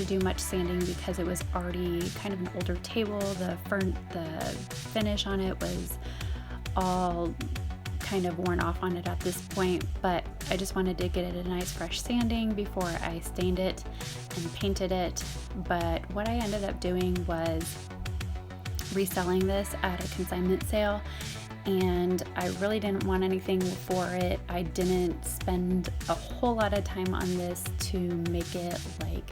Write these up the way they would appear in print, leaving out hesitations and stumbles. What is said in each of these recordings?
do much sanding because it was already kind of an older table. The finish on it was all kind of worn off on it at this point, but I just wanted to get it a nice fresh sanding before I stained it and painted it. But what I ended up doing was reselling this at a consignment sale, and I really didn't want anything for it. I didn't spend a whole lot of time on this to make it like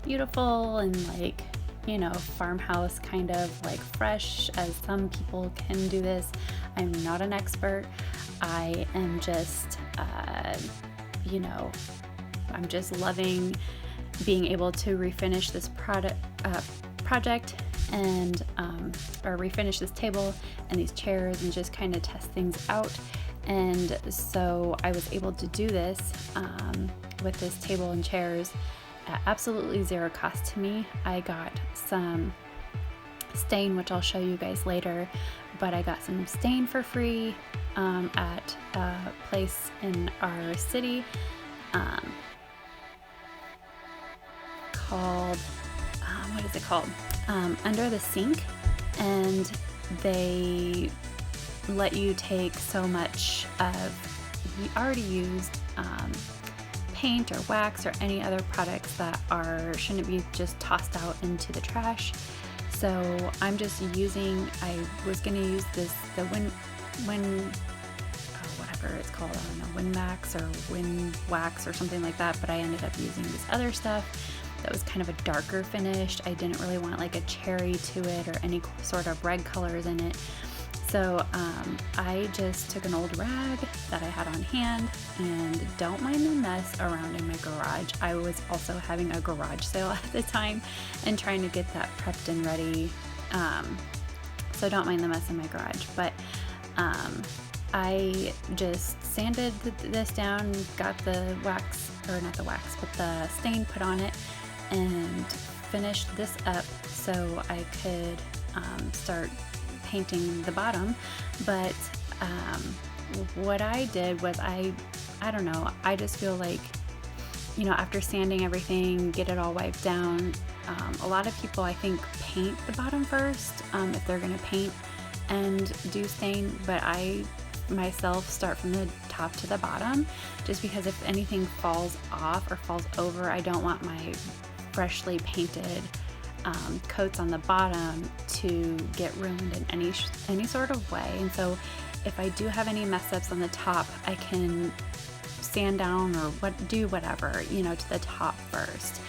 beautiful and like, you know, farmhouse kind of like fresh, as some people can do this. I'm not an expert. I am just, you know, I'm just loving being able to refinish this project and or refinish this table and these chairs and just kind of test things out. And so I was able to do this with this table and chairs at absolutely zero cost to me. I got some stain, which I'll show you guys later, but I got some stain for free at a place in our city called, what is it called? Under the Sink, and they let you take so much of already used paint or wax or any other products that shouldn't be just tossed out into the trash. So I'm just using, I was going to use this, the whatever it's called, I don't know, Win Max or Win Wax or something like that, but I ended up using this other stuff that was kind of a darker finish. I didn't really want like a cherry to it or any sort of red colors in it. So I just took an old rag that I had on hand, and don't mind the mess around in my garage. I was also having a garage sale at the time and trying to get that prepped and ready. So don't mind the mess in my garage, but I just sanded this down, got the wax, or not the wax, but the stain put on it, and finished this up so I could start painting the bottom. But what I did was I don't know, I just feel like, you know, after sanding everything, get it all wiped down, a lot of people I think paint the bottom first if they're gonna paint and do stain, but I myself start from the top to the bottom, just because if anything falls off or falls over, I don't want my freshly painted coats on the bottom to get ruined in any sort of way. And so if I do have any mess ups on the top, I can sand down or do whatever, you know, to the top first,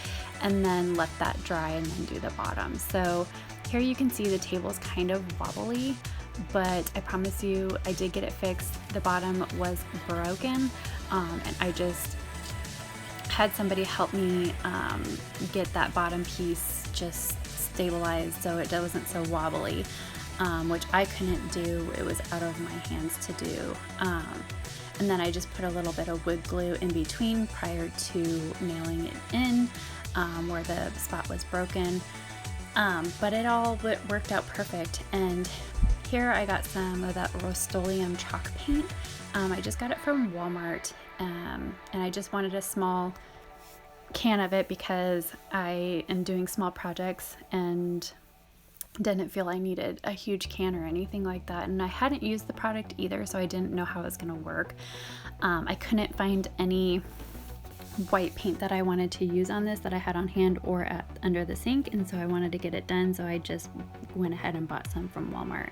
and then let that dry and then do the bottom. So here you can see the table's kind of wobbly, but I promise you I did get it fixed. The bottom was broken, and I just had somebody help me get that bottom piece just stabilized so it wasn't so wobbly, which I couldn't do. It was out of my hands to do. And then I just put a little bit of wood glue in between prior to nailing it in where the spot was broken. But it all worked out perfect. And here I got some of that Rust-Oleum chalk paint. I just got it from Walmart, and I just wanted a small can of it because I am doing small projects and didn't feel I needed a huge can or anything like that. And I hadn't used the product either, so I didn't know how it was going to work. I couldn't find any white paint that I wanted to use on this that I had on hand or under the sink, and so I wanted to get it done, so I just went ahead and bought some from Walmart.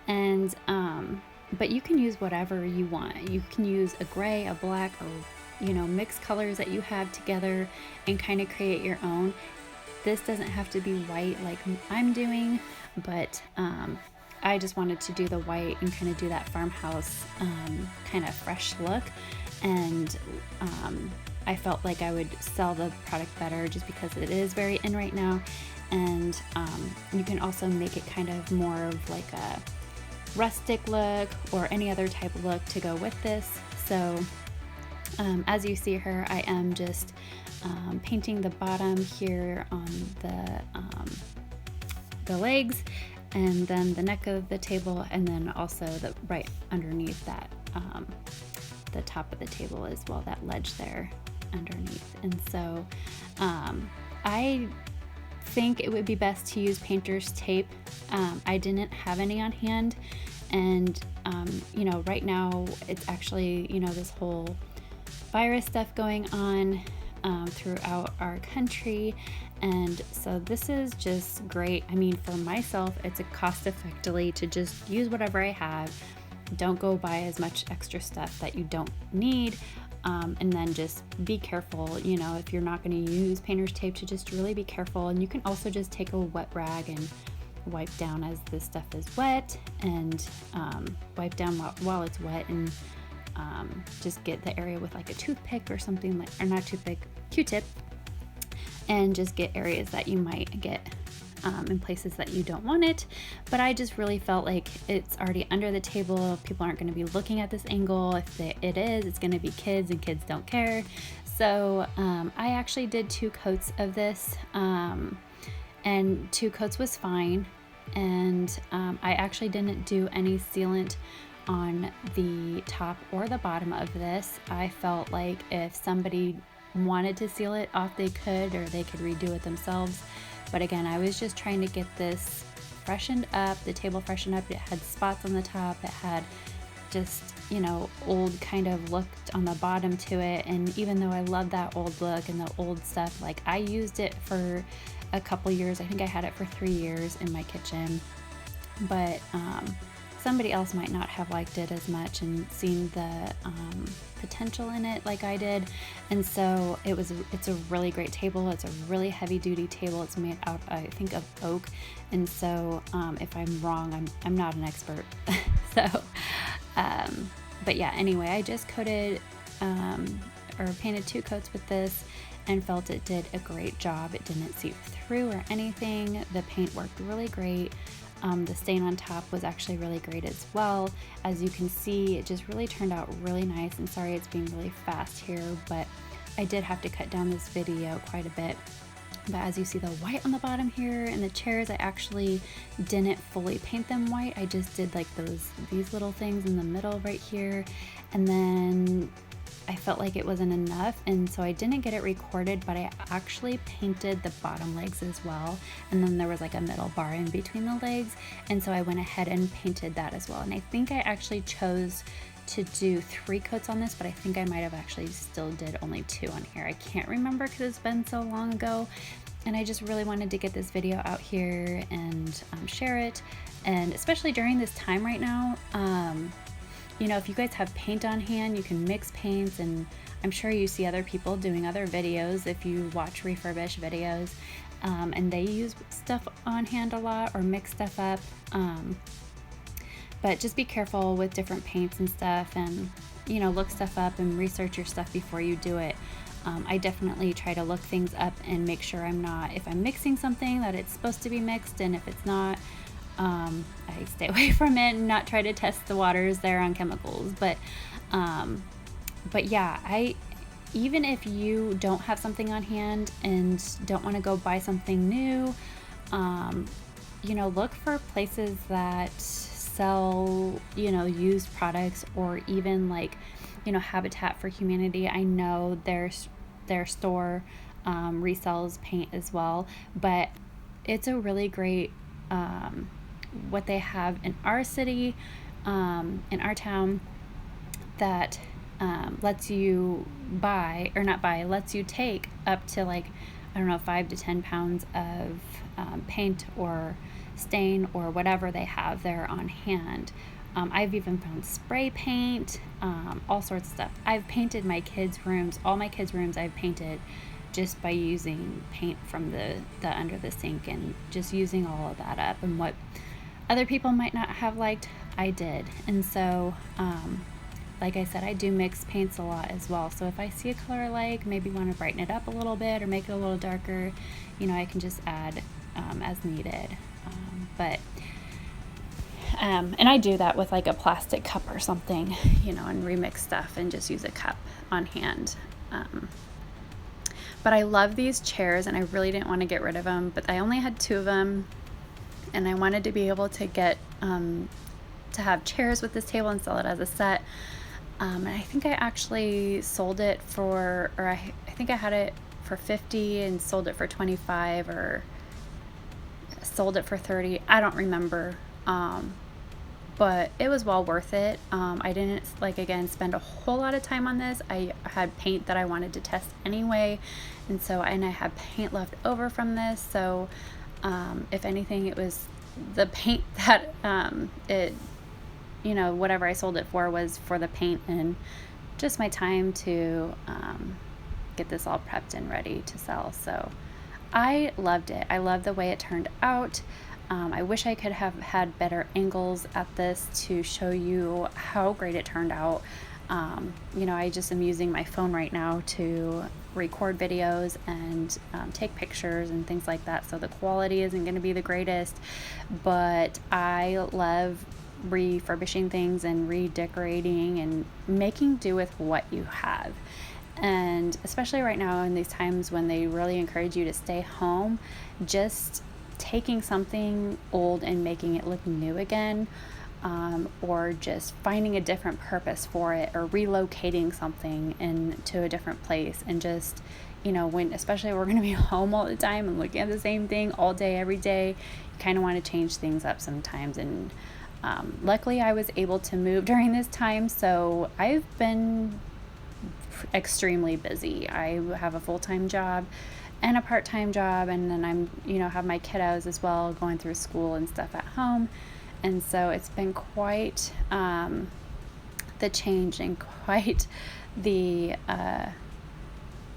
And but you can use whatever you want. You can use a gray, a black, or, you know, mix colors that you have together and kind of create your own. This doesn't have to be white like I'm doing, but I just wanted to do the white and kind of do that farmhouse kind of fresh look. And I felt like I would sell the product better just because it is very in right now. And you can also make it kind of more of like a rustic look or any other type of look to go with this. So as you see here, I am just painting the bottom here on the legs, and then the neck of the table, and then also the right underneath that, the top of the table as well, that ledge there underneath. And so I think it would be best to use painter's tape. I didn't have any on hand, and you know, right now it's actually, you know, this whole virus stuff going on throughout our country, and so this is just great. I mean, for myself, it's a cost effectively to just use whatever I have. Don't go buy as much extra stuff that you don't need. And then just be careful, you know, if you're not going to use painter's tape, to just really be careful. And you can also just take a wet rag and wipe down as this stuff is wet, and wipe down while it's wet, and just get the area with like a toothpick or something, like, or not toothpick, Q-tip, and just get areas that you might get in places that you don't want it. But I just really felt like it's already under the table. People aren't going to be looking at this angle. If it is, it's going to be kids, and kids don't care. So I actually did 2 coats of this, and 2 coats was fine. And I actually didn't do any sealant on the top or the bottom of this. I felt like if somebody wanted to seal it off, they could, or they could redo it themselves. But again, I was just trying to get this freshened up, the table freshened up. It had spots on the top, it had just, you know, old kind of look on the bottom to it. And even though I love that old look and the old stuff, like, I used it for a couple years. I think I had it for 3 years in my kitchen, but somebody else might not have liked it as much and seen the potential in it like I did. And so it's a really great table. It's a really heavy duty table. It's made out, I think, of oak. And so if I'm wrong, I'm not an expert. So but yeah, anyway, I just coated or painted 2 coats with this, and felt it did a great job. It didn't seep through or anything. The paint worked really great. The stain on top was actually really great as well. As you can see, it just really turned out really nice. And sorry it's being really fast here, but I did have to cut down this video quite a bit. But as you see the white on the bottom here, and the chairs, I actually didn't fully paint them white. I just did like these little things in the middle right here, and then I felt like it wasn't enough, and so I didn't get it recorded, but I actually painted the bottom legs as well. And then there was like a middle bar in between the legs, and so I went ahead and painted that as well. And I think I actually chose to do 3 coats on this, but I think I might have actually still did only 2 on here. I can't remember because it's been so long ago, and I just really wanted to get this video out here and share it. And especially during this time right now, you know, if you guys have paint on hand, you can mix paints, and I'm sure you see other people doing other videos if you watch refurbish videos, and they use stuff on hand a lot or mix stuff up. But just be careful with different paints and stuff, and, you know, look stuff up and research your stuff before you do it. I definitely try to look things up and make sure if I'm mixing something, that it's supposed to be mixed, and if it's not, I stay away from it and not try to test the waters there on chemicals. But yeah, even if you don't have something on hand and don't want to go buy something new, you know, look for places that sell, you know, used products, or even like, you know, Habitat for Humanity. I know their store resells paint as well, but it's a really great what they have in our city, in our town, that lets you lets you take up to, like, I don't know, 5 to 10 pounds of paint or stain or whatever they have there on hand. I've even found spray paint, all sorts of stuff. I've painted my kids' rooms, all my kids' rooms I've painted just by using paint from the under the sink, and just using all of that up. And what other people might not have liked, I did. And so like I said, I do mix paints a lot as well. So if I see a color I like, maybe want to brighten it up a little bit or make it a little darker, you know, I can just add as needed. And I do that with like a plastic cup or something, you know, and remix stuff and just use a cup on hand. But I love these chairs, and I really didn't want to get rid of them, but I only had 2 of them, and I wanted to be able to get to have chairs with this table and sell it as a set. And I think I actually sold it for, or I think I had it for 50 and sold it for 25, or sold it for 30. I don't remember. But it was well worth it. I didn't, like, again, spend a whole lot of time on this. I had paint that I wanted to test anyway, and I had paint left over from this, so if anything, it was the paint that whatever I sold it for was for the paint, and just my time to get this all prepped and ready to sell. So I loved it. I love the way it turned out. I wish I could have had better angles at this to show you how great it turned out. I just am using my phone right now to record videos and take pictures and things like that, so the quality isn't going to be the greatest, but I love refurbishing things and redecorating and making do with what you have. And especially right now in these times when they really encourage you to stay home, just taking something old and making it look new again, or just finding a different purpose for it, or relocating something into a different place, and just, when especially we're going to be home all the time and looking at the same thing all day every day, you kind of want to change things up sometimes. And luckily I was able to move during this time, so I've been extremely busy. I have a full-time job and a part-time job, and then I'm have my kiddos as well going through school and stuff at home, and so it's been quite the change and quite the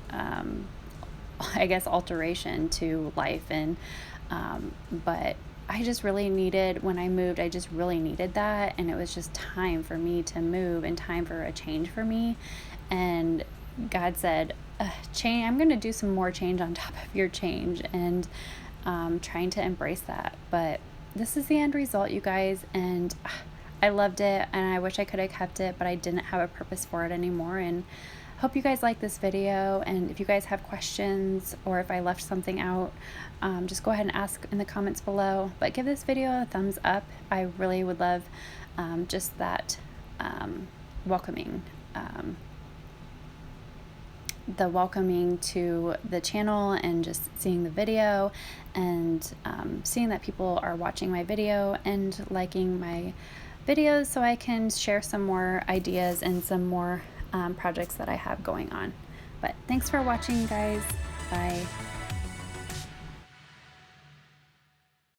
I guess alteration to life. And but I just really needed, when I moved, I just really needed that, and it was just time for me to move and time for a change for me. And God said, change, I'm going to do some more change on top of your change, and trying to embrace that. But this is the end result, you guys, and I loved it, and I wish I could have kept it, but I didn't have a purpose for it anymore. And hope you guys like this video, and if you guys have questions or if I left something out, just go ahead and ask in the comments below. But give this video a thumbs up. I really would love just that welcoming the welcoming to the channel, and just seeing the video, and seeing that people are watching my video and liking my videos, so I can share some more ideas and some more projects that I have going on. But thanks for watching, guys. Bye.